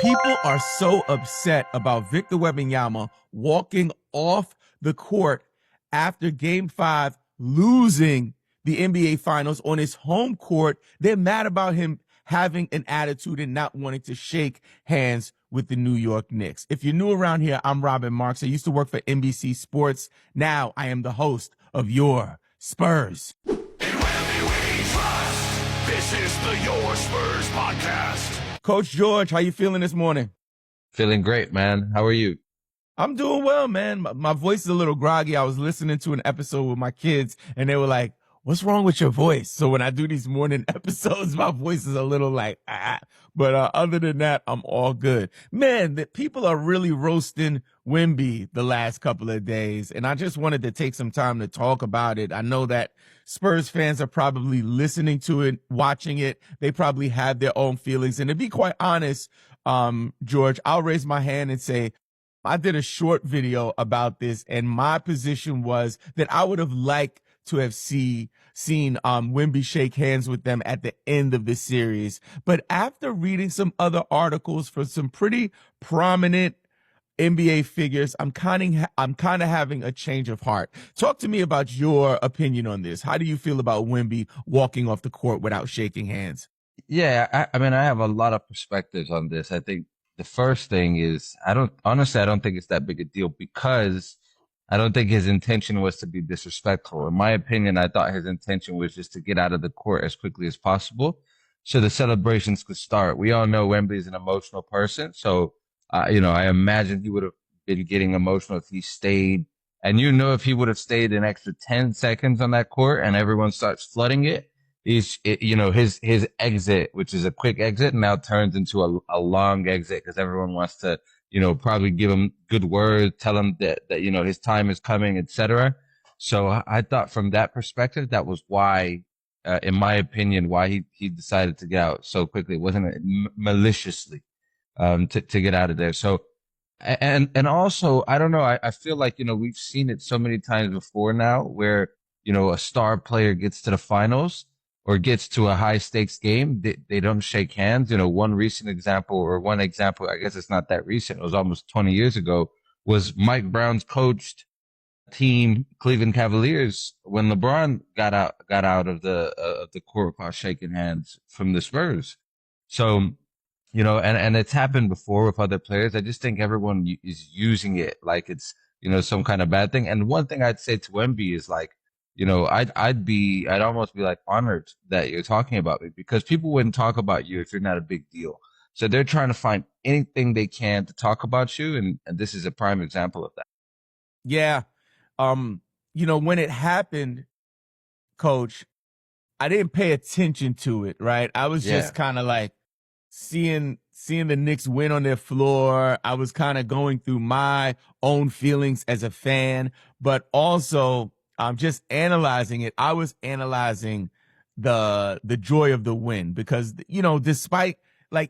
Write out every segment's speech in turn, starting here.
People are so upset about Victor Wembanyama walking off the court after Game 5, losing the NBA Finals on his home court. They're mad about him having an attitude and not wanting to shake hands with the New York Knicks. If you're new around here, I'm Robin Marks. I used to work for NBC Sports. Now I am the host of Your Spurs. In Wemby we trust. This is the Your Spurs podcast. Coach George, how you feeling this morning? Feeling great, man. How are you? I'm doing well, man. My voice is a little groggy. I was listening to an episode with my kids, and they were like, what's wrong with your voice? So when I do these morning episodes, my voice is a little like, ah. But other than that, I'm all good. Man, the people are really roasting Wemby the last couple of days, and I just wanted to take some time to talk about it. I know that Spurs fans are probably listening to it, watching it. They probably have their own feelings. And to be quite honest, George, I'll raise my hand and say, I did a short video about this, and my position was that I would have liked to have seen Wemby shake hands with them at the end of the series. But after reading some other articles from some pretty prominent NBA figures, I'm kind of having a change of heart. Talk to me about your opinion on this. How do you feel about Wemby walking off the court without shaking hands? Yeah, I mean, I have a lot of perspectives on this. I think the first thing is, I don't think it's that big a deal because I don't think his intention was to be disrespectful. In my opinion, I thought his intention was just to get out of the court as quickly as possible so the celebrations could start. We all know Wemby is an emotional person. So, I imagine he would have been getting emotional if he stayed. And if he would have stayed an extra 10 seconds on that court and everyone starts flooding it, his exit, which is a quick exit, now turns into a long exit because everyone wants to, probably give him good words, tell him that his time is coming, etc. So I thought from that perspective, that was why, in my opinion, why he decided to get out so quickly. It wasn't maliciously, to get out of there. So, and also, I don't know, I feel like, we've seen it so many times before now where, a star player gets to the finals or gets to a high stakes game, they don't shake hands. One example, I guess it's not that recent, it was almost 20 years ago, was Mike Brown's coached team, Cleveland Cavaliers, when LeBron got out of the court while shaking hands from the Spurs. So, and it's happened before with other players. I just think everyone is using it like it's, some kind of bad thing. And one thing I'd say to Wemby is like, I'd almost be like honored that you're talking about me because people wouldn't talk about you if you're not a big deal. So they're trying to find anything they can to talk about you. And this is a prime example of that. Yeah. When it happened, Coach, I didn't pay attention to it, right? I was just kind of like seeing the Knicks win on their floor. I was kind of going through my own feelings as a fan, but also just analyzing it. I was analyzing the joy of the win because, despite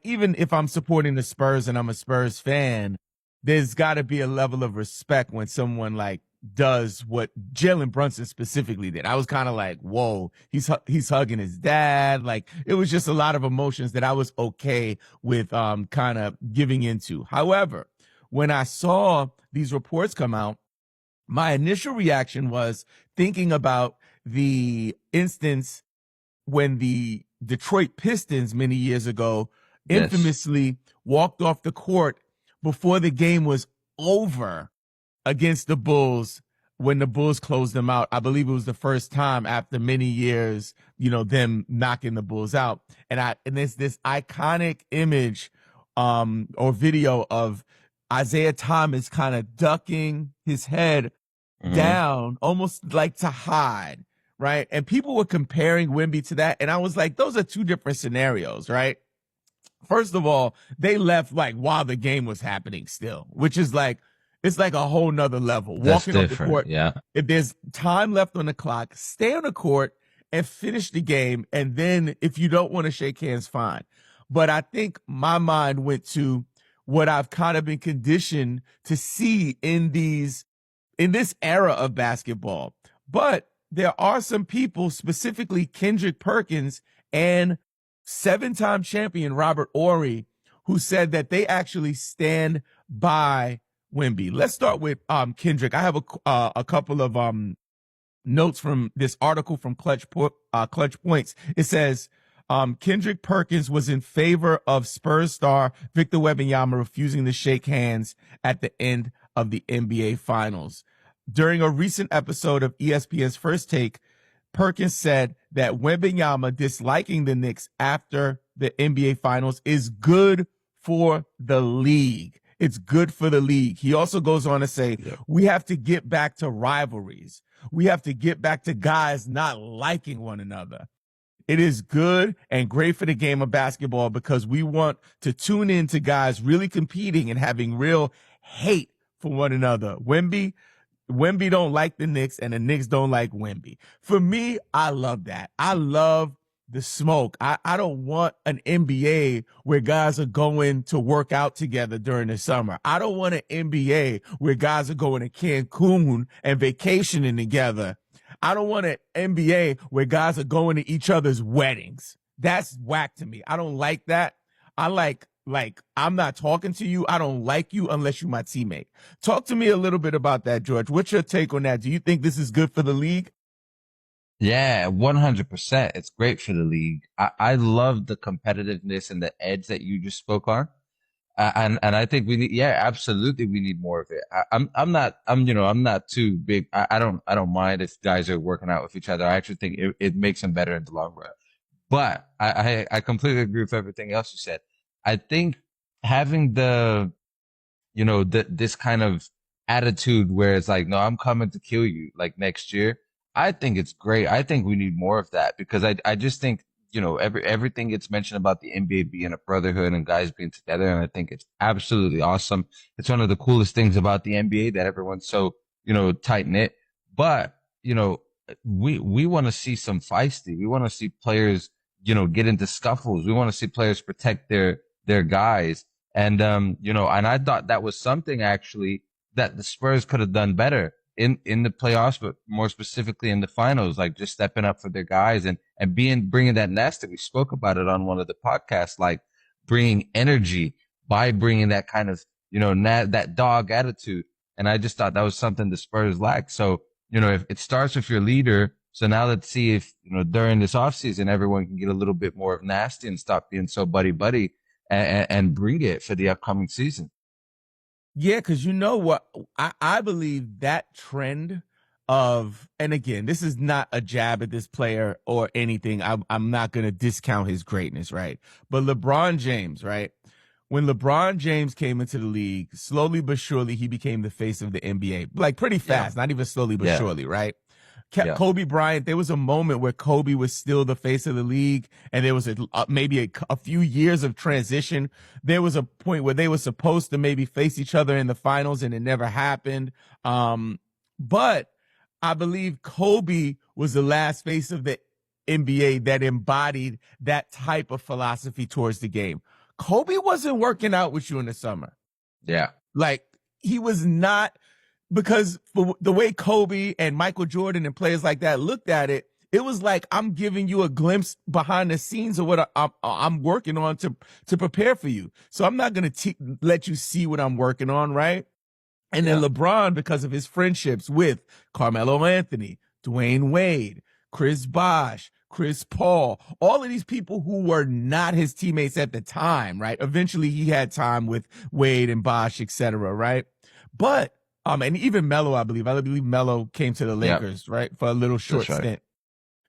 even if I'm supporting the Spurs and I'm a Spurs fan, there's got to be a level of respect when someone does what Jalen Brunson specifically did. I was kind of like, whoa, he's hugging his dad. It was just a lot of emotions that I was okay with kind of giving into. However, when I saw these reports come out, my initial reaction was thinking about the instance when the Detroit Pistons many years ago infamously walked off the court before the game was over against the Bulls when the Bulls closed them out. I believe it was the first time after many years, them knocking the Bulls out. And there's this iconic image or video of Isaiah Thomas kind of ducking his head down, almost like to hide, right? And people were comparing Wemby to that. And I was like, those are two different scenarios, right? First of all, they left while the game was happening still, which is it's like a whole nother level. That's Walking different, on the court. yeah. If there's time left on the clock, stay on the court and finish the game. And then if you don't want to shake hands, fine. But I think my mind went to what I've kind of been conditioned to see in this era of basketball. But there are some people, specifically Kendrick Perkins and 7-time champion Robert Horry, who said that they actually stand by Wemby. Let's start with Kendrick. I have a couple of notes from this article from Clutch Points. It says Kendrick Perkins was in favor of Spurs star Victor Wembanyama refusing to shake hands at the end of the NBA Finals. During a recent episode of ESPN's First Take, Perkins said that Wembanyama disliking the Knicks after the NBA Finals is good for the league. It's good for the league. He also goes on to say, we have to get back to rivalries. We have to get back to guys not liking one another. It is good and great for the game of basketball because we want to tune in to guys really competing and having real hate for one another. Wemby don't like the Knicks and the Knicks don't like Wemby. For me, I love that. I love the smoke. I don't want an NBA where guys are going to work out together during the summer. I don't want an NBA where guys are going to Cancun and vacationing together. I don't want an NBA where guys are going to each other's weddings. That's whack to me. I don't like that. I like, I'm not talking to you. I don't like you unless you're my teammate. Talk to me a little bit about that, George. What's your take on that? Do you think this is good for the league? Yeah, 100%. It's great for the league. I love the competitiveness and the edge that you just spoke on. And I think we need, absolutely. We need more of it. I'm not too big. I don't mind if guys are working out with each other. I actually think it makes them better in the long run. But I completely agree with everything else you said. I think having this kind of attitude where it's like, no, I'm coming to kill you like next year. I think it's great. I think we need more of that because I just think, everything gets mentioned about the NBA being a brotherhood and guys being together. And I think it's absolutely awesome. It's one of the coolest things about the NBA that everyone's so, tight knit. But, we want to see some feisty. We want to see players, get into scuffles. We want to see players protect their guys. And, and I thought that was something actually that the Spurs could have done better in the playoffs, but more specifically in the finals, like just stepping up for their guys and bringing that nest. We spoke about it on one of the podcasts, like bringing energy by bringing that kind of, that dog attitude. And I just thought that was something the Spurs lacked. So, if it starts with your leader, so now let's see if, during this offseason, everyone can get a little bit more of nasty and stop being so buddy and bring it for the upcoming season. Yeah, because you know what? I believe that trend of, and again, this is not a jab at this player or anything. I'm not going to discount his greatness, right? But LeBron James, right? When LeBron James came into the league, slowly but surely, he became the face of the NBA. Like pretty fast, not even slowly but surely, right? Kobe Bryant, there was a moment where Kobe was still the face of the league, and there was maybe a few years of transition. There was a point where they were supposed to maybe face each other in the finals, and it never happened. But I believe Kobe was the last face of the NBA that embodied that type of philosophy towards the game. Kobe wasn't working out with you in the summer. Yeah. Like, he was not. Because for the way Kobe and Michael Jordan and players like that looked at it, it was like, I'm giving you a glimpse behind the scenes of what I'm working on to prepare for you. So I'm not going to let you see what I'm working on, right? And then LeBron, because of his friendships with Carmelo Anthony, Dwayne Wade, Chris Bosh, Chris Paul, all of these people who were not his teammates at the time, right? Eventually he had time with Wade and Bosh, etc., right? But and even Melo, I believe Melo came to the Lakers, right? For a little short stint.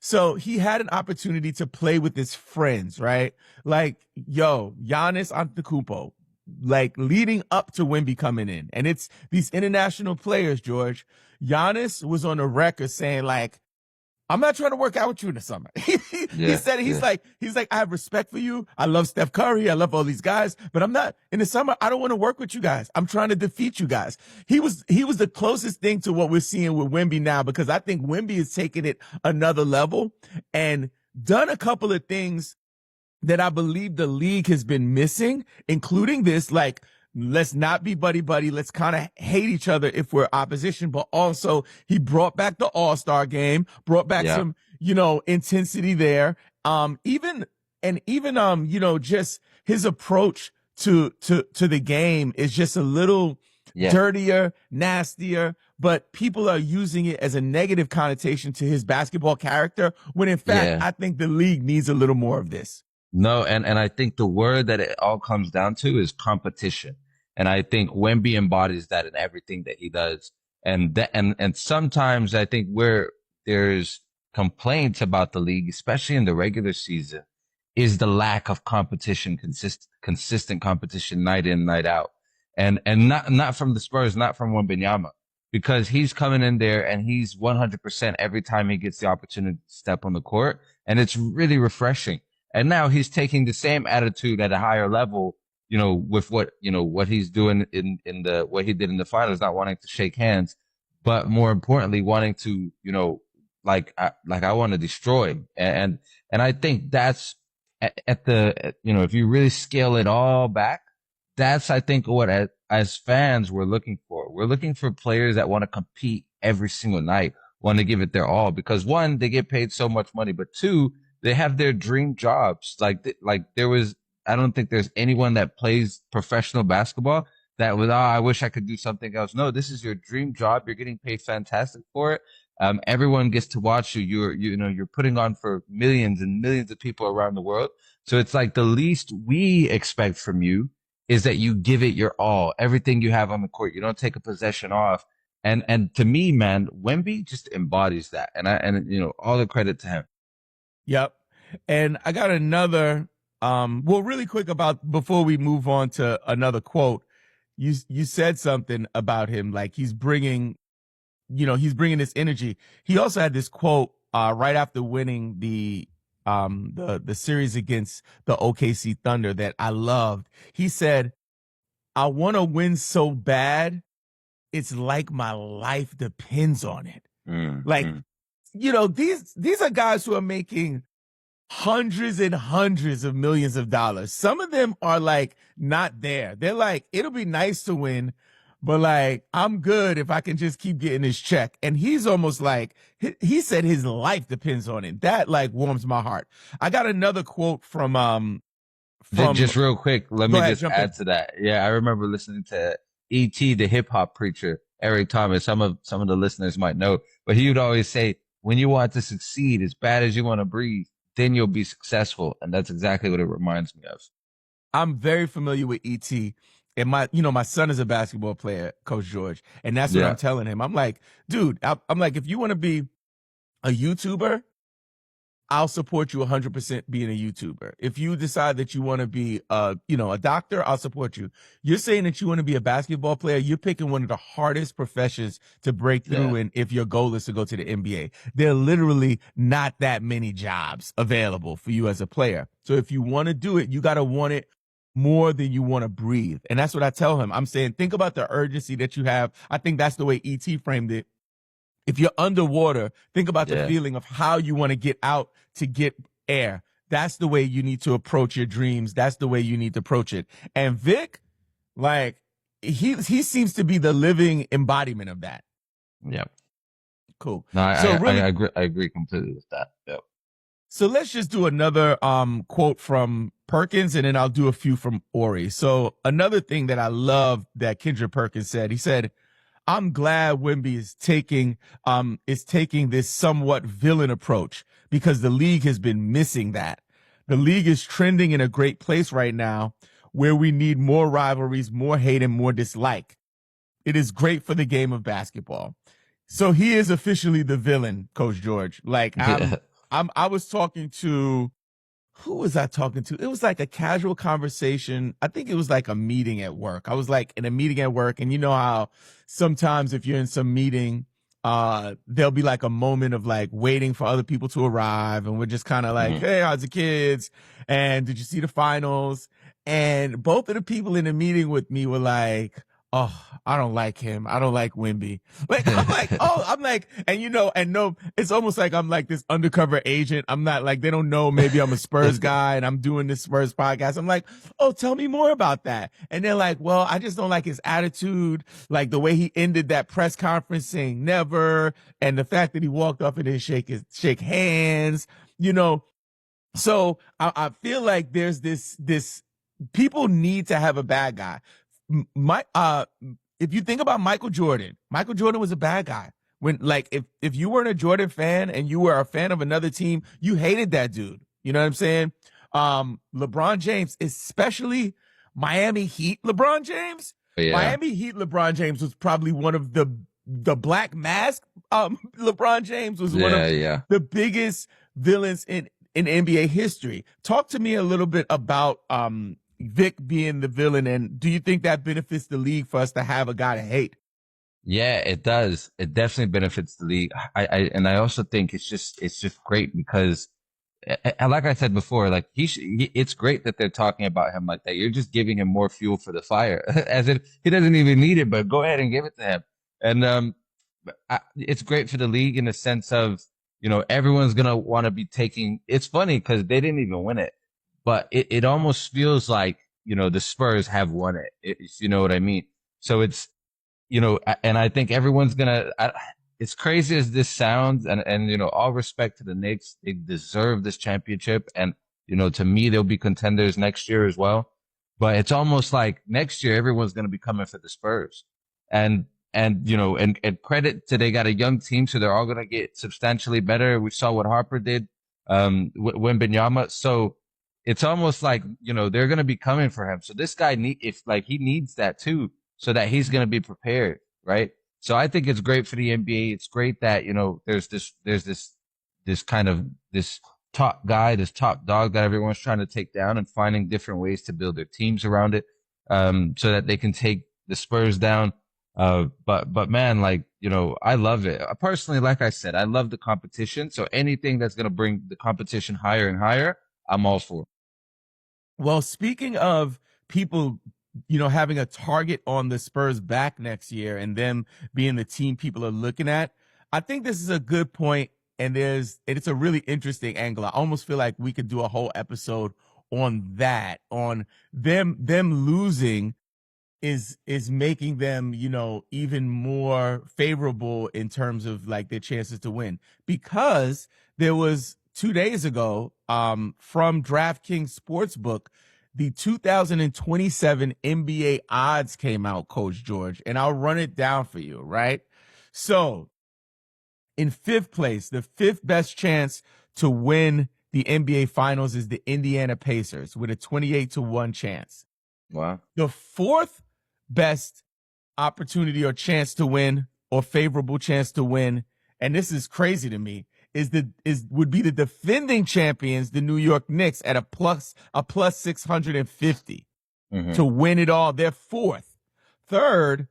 So he had an opportunity to play with his friends, right? Like, Giannis Antetokounmpo, like leading up to Wemby coming in. And it's these international players, George. Giannis was on the record saying like, I'm not trying to work out with you in the summer. He said, he's like, I have respect for you. I love Steph Curry. I love all these guys, but I'm not in the summer. I don't want to work with you guys. I'm trying to defeat you guys. He was the closest thing to what we're seeing with Wemby now, because I think Wemby is taking it another level and done a couple of things that I believe the league has been missing, including this, like, let's not be buddy-buddy. Let's kind of hate each other if we're opposition. But also, he brought back the All-Star game, brought back some, intensity there. Even just his approach to the game is just a little dirtier, nastier, but people are using it as a negative connotation to his basketball character, when in fact, I think the league needs a little more of this. No, and I think the word that it all comes down to is competition. And I think Wemby embodies that in everything that he does. And sometimes I think where there's complaints about the league, especially in the regular season, is the lack of competition, consistent competition night in, night out. And not from the Spurs, not from Wembanyama, because he's coming in there and he's 100% every time he gets the opportunity to step on the court. And it's really refreshing. And now he's taking the same attitude at a higher level, with what he's doing what he did in the finals, not wanting to shake hands, but more importantly, wanting to, I want to destroy him. And I think that's if you really scale it all back, that's, I think, what as fans we're looking for. We're looking for players that want to compete every single night, want to give it their all, because one, they get paid so much money, but two, they have their dream jobs. I don't think there's anyone that plays professional basketball that was, I wish I could do something else. No, this is your dream job. You're getting paid fantastic for it. Everyone gets to watch you. You're putting on for millions and millions of people around the world. So it's like the least we expect from you is that you give it your all, everything you have on the court. You don't take a possession off. And to me, man, Wemby just embodies that. And all the credit to him. Yep. And I got another, really quick before we move on to another quote, you said something about him, like he's bringing this energy. He also had this quote, right after winning the series against the OKC Thunder that I loved. He said, "I want to win so bad. It's like my life depends on it." These are guys who are making hundreds and hundreds of millions of dollars. Some of them are like not there. They're like, it'll be nice to win, but like, I'm good if I can just keep getting this check. And he's almost like, he said his life depends on it. That like warms my heart. I got another quote from just real quick. Let me just add to that. Yeah. I remember listening to E.T., the hip hop preacher, Eric Thomas. Some of the listeners might know, but he would always say, when you want to succeed as bad as you want to breathe, then you'll be successful. And that's exactly what it reminds me of. I'm very familiar with E.T. And my son is a basketball player, Coach George. And that's what I'm telling him. I'm like, dude, I'm like, if you want to be a YouTuber, I'll support you 100% being a YouTuber. If you decide that you want to be a doctor, I'll support you. You're saying that you want to be a basketball player. You're picking one of the hardest professions to break through in if your goal is to go to the NBA. There are literally not that many jobs available for you as a player. So if you want to do it, you got to want it more than you want to breathe. And that's what I tell him. I'm saying, think about the urgency that you have. I think that's the way E.T. framed it. If you're underwater, think about the feeling of how you want to get out to get air. That's the way you need to approach your dreams. That's the way you need to approach it. And Vic, like, he seems to be the living embodiment of that. Yep. Cool. No, I agree completely with that. Yep. So let's just do another quote from Perkins, and then I'll do a few from Ori. So another thing that I love that Kendrick Perkins said, he said, "I'm glad Wemby is taking this somewhat villain approach, because the league has been missing that. The league is trending in a great place right now, where we need more rivalries, more hate, and more dislike. It is great for the game of basketball." So he is officially the villain, Coach George. Like, I was talking to, who was I talking to? It was like a casual conversation. I think it was like a meeting at work. I was like in a meeting at work, and you know how sometimes if you're in some meeting, there'll be like a moment of like waiting for other people to arrive, and we're just kind of like, hey, how's the kids? And did you see the finals? And both of the people in the meeting with me were like, "Oh, I don't like him. I don't like Wemby." Like, I'm like, and no, it's almost like I'm like this undercover agent. I'm not like, they don't know maybe I'm a Spurs guy and I'm doing this Spurs podcast. I'm like, "Oh, tell me more about that." And they're like, "Well, I just don't like his attitude, like the way he ended that press conference saying never, and the fact that he walked off and didn't shake hands, So I feel like there's this people need to have a bad guy. If you think about Michael Jordan was a bad guy. When, like, if you weren't a Jordan fan and you were a fan of another team, you hated that dude. You know what I'm saying? LeBron James, especially Miami Heat LeBron James. Yeah. Miami Heat LeBron James was probably one of the Black Mask. LeBron James was one of the biggest villains in NBA history. Talk to me a little bit about Vic being the villain, and do you think that benefits the league for us to have a guy to hate? Yeah, it does. It definitely benefits the league. I also think it's just great because, like I said before, like it's great that they're talking about him like that. You're just giving him more fuel for the fire, as if he doesn't even need it, but go ahead and give it to him. And it's great for the league in the sense of, you know, everyone's gonna want to be taking. It's funny because they didn't even win it, but it almost feels like, you know, the Spurs have won it. If you know what I mean. So it's, you know, and I think everyone's gonna. It's crazy as this sounds, and you know, all respect to the Knicks, they deserve this championship, and you know, to me, they'll be contenders next year as well. But it's almost like next year everyone's gonna be coming for the Spurs, and you know, and credit to they got a young team, so they're all gonna get substantially better. We saw what Harper did, Wembanyama, so it's almost like, you know, they're gonna be coming for him. So this guy he needs that too, so that he's going to be prepared, right? So I think it's great for the NBA. It's great that, you know, there's this kind of this top guy, this top dog that everyone's trying to take down and finding different ways to build their teams around it, so that they can take the Spurs down. But man, like, you know, I love it. Personally, like I said, I love the competition. So anything that's going to bring the competition higher and higher, I'm all for. Well, speaking of people, you know, having a target on the Spurs back next year and them being the team people are looking at, I think this is a good point, and it's a really interesting angle. I almost feel like we could do a whole episode on that, on them losing is making them, you know, even more favorable in terms of like their chances to win, because there was 2 days ago from DraftKings Sportsbook, the 2027 NBA odds came out, Coach George, and I'll run it down for you, right? So, in fifth place, the fifth best chance to win the NBA Finals is the Indiana Pacers with a 28-1 chance. Wow. The fourth best opportunity or chance to win, or favorable chance to win, and this is crazy to me, would be the defending champions, the New York Knicks, at a plus 650 to win it all. They're fourth. Third,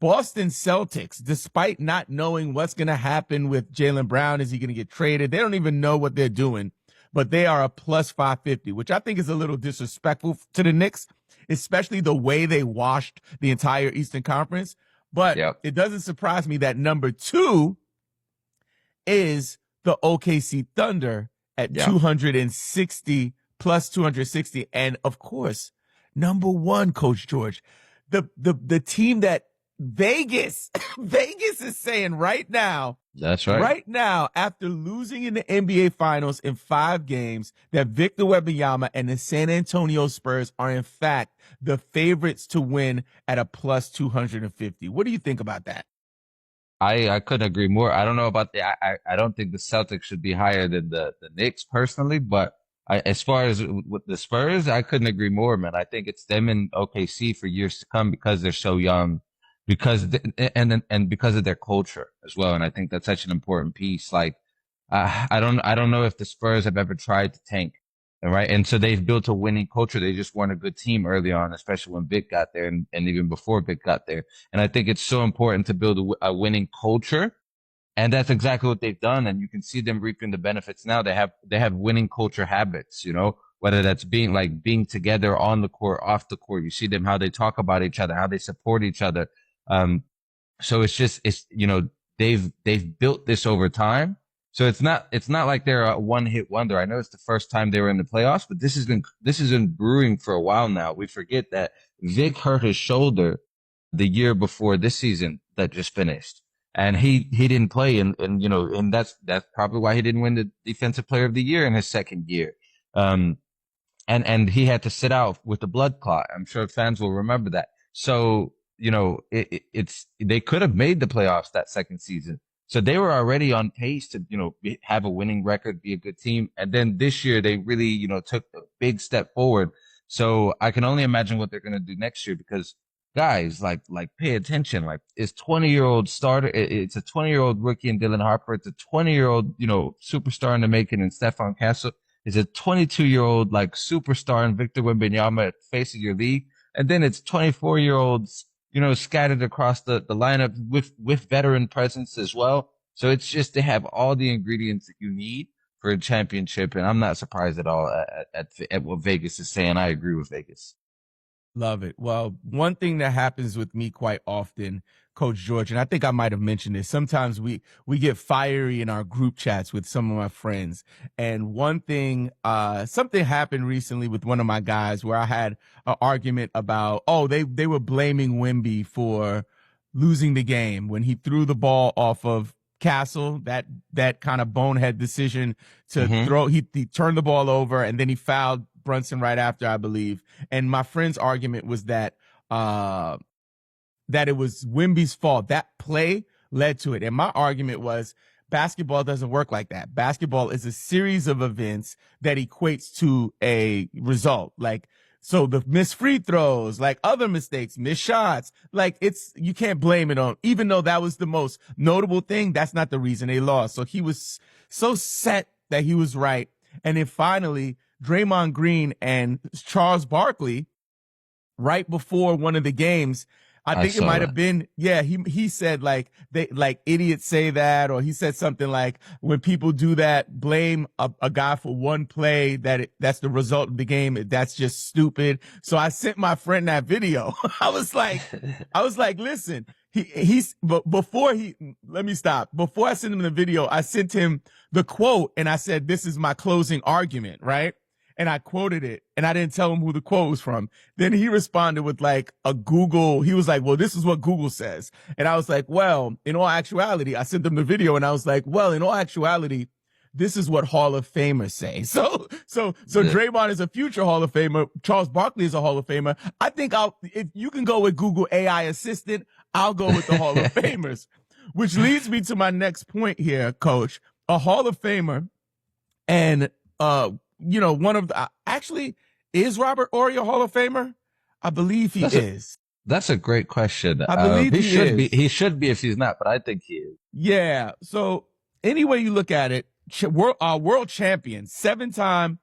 Boston Celtics, despite not knowing what's going to happen with Jaylen Brown, is he going to get traded? They don't even know what they're doing, but they are a plus 550, which I think is a little disrespectful to the Knicks, especially the way they washed the entire Eastern Conference. But It doesn't surprise me that number two is the OKC Thunder at 260 plus 260. And of course, number one, Coach George, the team that Vegas is saying right now. That's right. Right now, after losing in the NBA Finals in 5 games, that Victor Wembanyama and the San Antonio Spurs are in fact the favorites to win at a plus 250. What do you think about that? I couldn't agree more. I don't know about I don't think the Celtics should be higher than the Knicks personally, but as far as with the Spurs, I couldn't agree more, man. I think it's them and OKC for years to come because they're so young, and because of their culture as well. And I think that's such an important piece. Like, I don't know if the Spurs have ever tried to tank. Right. And so they've built a winning culture. They just weren't a good team early on, especially when Vic got there and even before Vic got there. And I think it's so important to build a winning culture. And that's exactly what they've done. And you can see them reaping the benefits now. They have winning culture habits, you know, whether that's being together on the court, off the court. You see them, how they talk about each other, how they support each other. So it's, you know, they've built this over time. So it's not like they're a one-hit wonder. I know it's the first time they were in the playoffs, but this has been brewing for a while now. We forget that Vic hurt his shoulder the year before this season that just finished, and he didn't play, and you know, and that's probably why he didn't win the Defensive Player of the Year in his second year. and he had to sit out with the blood clot. I'm sure fans will remember that. So, it's they could have made the playoffs that second season. So they were already on pace to, have a winning record, be a good team. And then this year they really, took a big step forward. So I can only imagine what they're going to do next year because guys, like pay attention. Like it's 20-year-old starter. It's a 20-year-old rookie in Dylan Harper. It's a 20-year-old, superstar in the making in Stefan Castle. It's a 22-year-old like superstar in Victor Wembanyama facing your league. And then it's 24-year-olds, scattered across the lineup with veteran presence as well. So it's just, they have all the ingredients that you need for a championship. And I'm not surprised at all at what Vegas is saying. I agree with Vegas. Love it. Well, one thing that happens with me quite often, Coach George, and I think I might have mentioned this, sometimes we get fiery in our group chats with some of my friends. And one thing, something happened recently with one of my guys where I had an argument about, they were blaming Wemby for losing the game when he threw the ball off of Castle, that kind of bonehead decision to throw, he turned the ball over and then he fouled Brunson right after, I believe. And my friend's argument was that it was Wemby's fault. That play led to it. And my argument was basketball doesn't work like that. Basketball is a series of events that equates to a result. Like, so the missed free throws, like other mistakes, missed shots, like you can't blame it on, even though that was the most notable thing, that's not the reason they lost. So he was so set that he was right. And then finally, Draymond Green and Charles Barkley, right before one of the games, I think it might have been, he said like idiots say that, or he said something like when people do that, blame a guy for one play that's the result of the game. That's just stupid. So I sent my friend that video. I was like, listen, before I sent him the video, I sent him the quote and I said, this is my closing argument, right? And I quoted it and I didn't tell him who the quote was from. Then he responded with like he was like, well, this is what Google says. And I was like, well, in all actuality, I sent him the video and I was like, well, in all actuality, this is what Hall of Famers say. So Draymond is a future Hall of Famer. Charles Barkley is a Hall of Famer. I think if you can go with Google AI assistant, I'll go with the Hall of Famers, which leads me to my next point here, Coach. A Hall of Famer and, one of the, actually, is Robert Horry a Hall of Famer? I believe he is. That's a great question. I believe he should be. He should be if he's not, but I think he is. Yeah. So any way you look at it, world champion, 7-time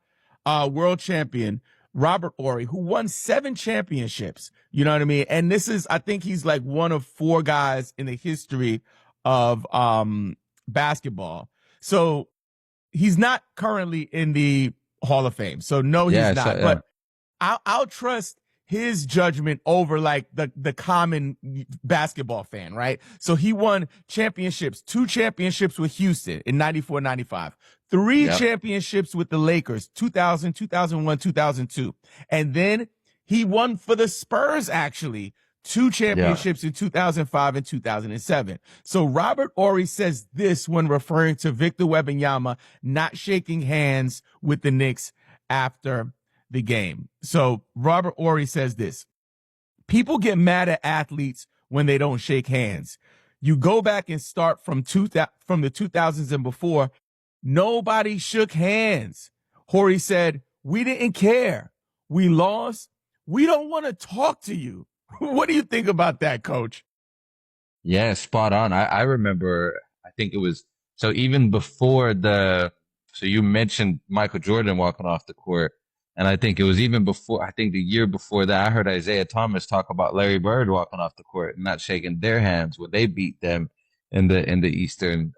world champion, Robert Horry, who won 7 championships. You know what I mean? And this is, I think he's like one of 4 guys in the history of basketball. So he's not currently in the Hall of Fame. So no, he's not. So, yeah. But I'll trust his judgment over like the common basketball fan, right? So he won championships, 2 championships with Houston in 94, 95, 3 championships with the Lakers, 2000, 2001, 2002. And then he won for the Spurs, actually, 2 championships in 2005 and 2007. So Robert Horry says this when referring to Victor Wembanyama not shaking hands with the Knicks after the game. So Robert Horry says this: people get mad at athletes when they don't shake hands. You go back and start from the 2000s and before, nobody shook hands. Horry said, we didn't care. We lost. We don't want to talk to you. What do you think about that, Coach? Yeah, spot on. I remember, I think it was, so even before so you mentioned Michael Jordan walking off the court. And I think it was even before, I think the year before that, I heard Isaiah Thomas talk about Larry Bird walking off the court and not shaking their hands when they beat them in the Eastern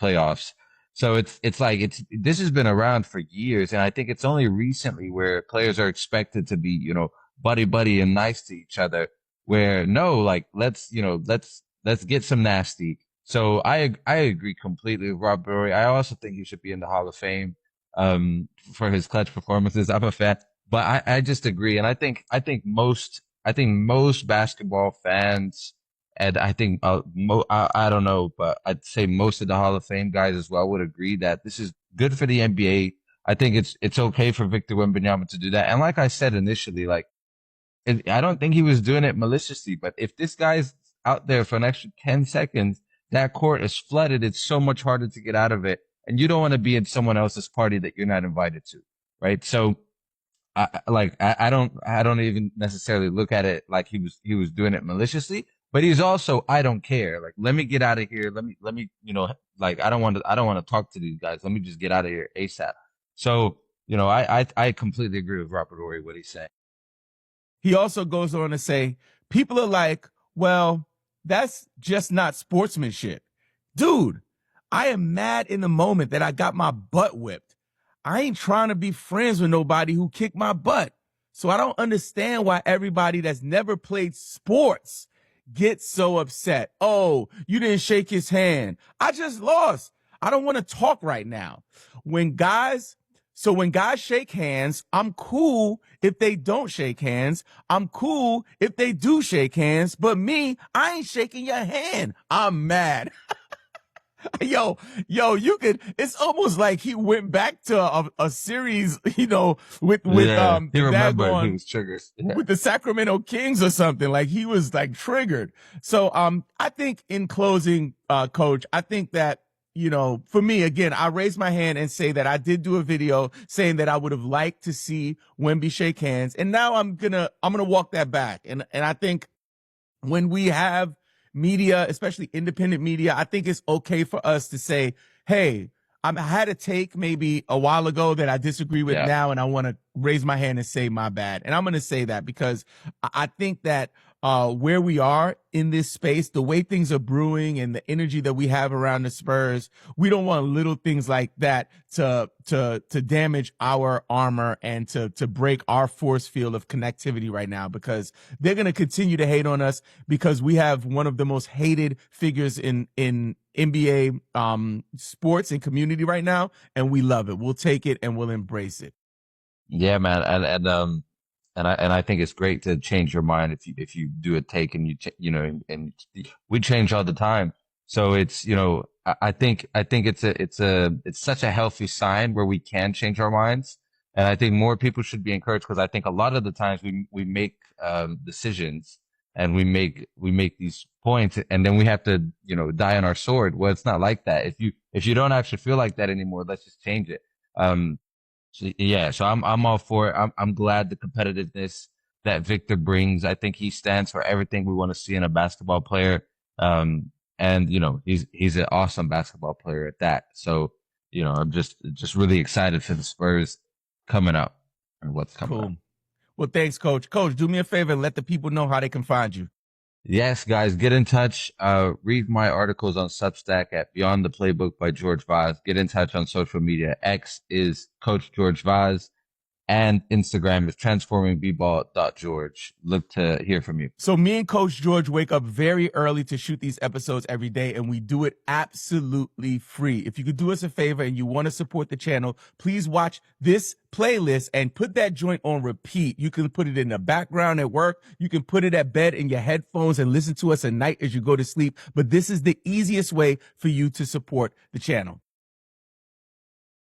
playoffs. So this has been around for years. And I think it's only recently where players are expected to be, buddy and nice to each other, where no, like, let's get some nasty. So I agree completely with Rob Horry. I also think he should be in the Hall of Fame, for his clutch performances. I'm a fan, but I just agree. And I think most basketball fans, and I think, I don't know, but I'd say most of the Hall of Fame guys as well would agree that this is good for the NBA. I think it's okay for Victor Wembanyama to do that. And like I said initially, like I don't think he was doing it maliciously, but if this guy's out there for an extra 10 seconds, that court is flooded. It's so much harder to get out of it. And you don't want to be in someone else's party that you're not invited to. Right. So I don't even necessarily look at it like he was doing it maliciously, but he's also, I don't care. Like, let me get out of here. Let me, like, I don't want to talk to these guys. Let me just get out of here ASAP. So, I completely agree with Robert Horry, what he's saying. He also goes on to say, people are like, well, that's just not sportsmanship. Dude, I am mad in the moment that I got my butt whipped. I ain't trying to be friends with nobody who kicked my butt. So I don't understand why everybody that's never played sports gets so upset. Oh, you didn't shake his hand. I just lost. I don't want to talk right now. When guys shake hands, I'm cool if they don't shake hands. I'm cool if they do shake hands. But me, I ain't shaking your hand. I'm mad. Yo, it's almost like he went back to a series, with he remembered he was triggered. Yeah. With the Sacramento Kings or something. Like he was like triggered. So, I think in closing, Coach, I think that, for me, again, I raise my hand and say that I did do a video saying that I would have liked to see Wemby shake hands. And now I'm gonna walk that back. And I think when we have media, especially independent media, I think it's okay for us to say, hey, I had a take maybe a while ago that I disagree with now, and I want to raise my hand and say my bad. And I'm going to say that because I think that where we are in this space, the way things are brewing and the energy that we have around the Spurs, we don't want little things like that to damage our armor and to break our force field of connectivity right now, because they're going to continue to hate on us because we have one of the most hated figures in NBA sports and community right now, and we love it. We'll take it and we'll embrace it. Yeah, man, and I think it's great to change your mind if you do a take and and we change all the time. So it's I think it's such a healthy sign where we can change our minds, and I think more people should be encouraged, because I think a lot of the times we make decisions and we make these points and then we have to die on our sword. Well, it's not like that. If you don't actually feel like that anymore, let's just change it. So I'm all for it. I'm glad the competitiveness that Victor brings. I think he stands for everything we want to see in a basketball player. And he's an awesome basketball player at that. So, I'm just really excited for the Spurs coming up and what's coming up. Well, thanks, Coach. Coach, do me a favor and let the people know how they can find you. Yes, guys, get in touch. Read my articles on Substack at Beyond the Playbook by George Vaz. Get in touch on social media. X is Coach George Vaz, and Instagram is transformingbball.george. Look to hear from you. So me and Coach George wake up very early to shoot these episodes every day, and we do it absolutely free. If you could do us a favor and you want to support the channel, please watch this playlist and put that joint on repeat. You can put it in the background at work. You can put it at bed in your headphones and listen to us at night as you go to sleep. But this is the easiest way for you to support the channel.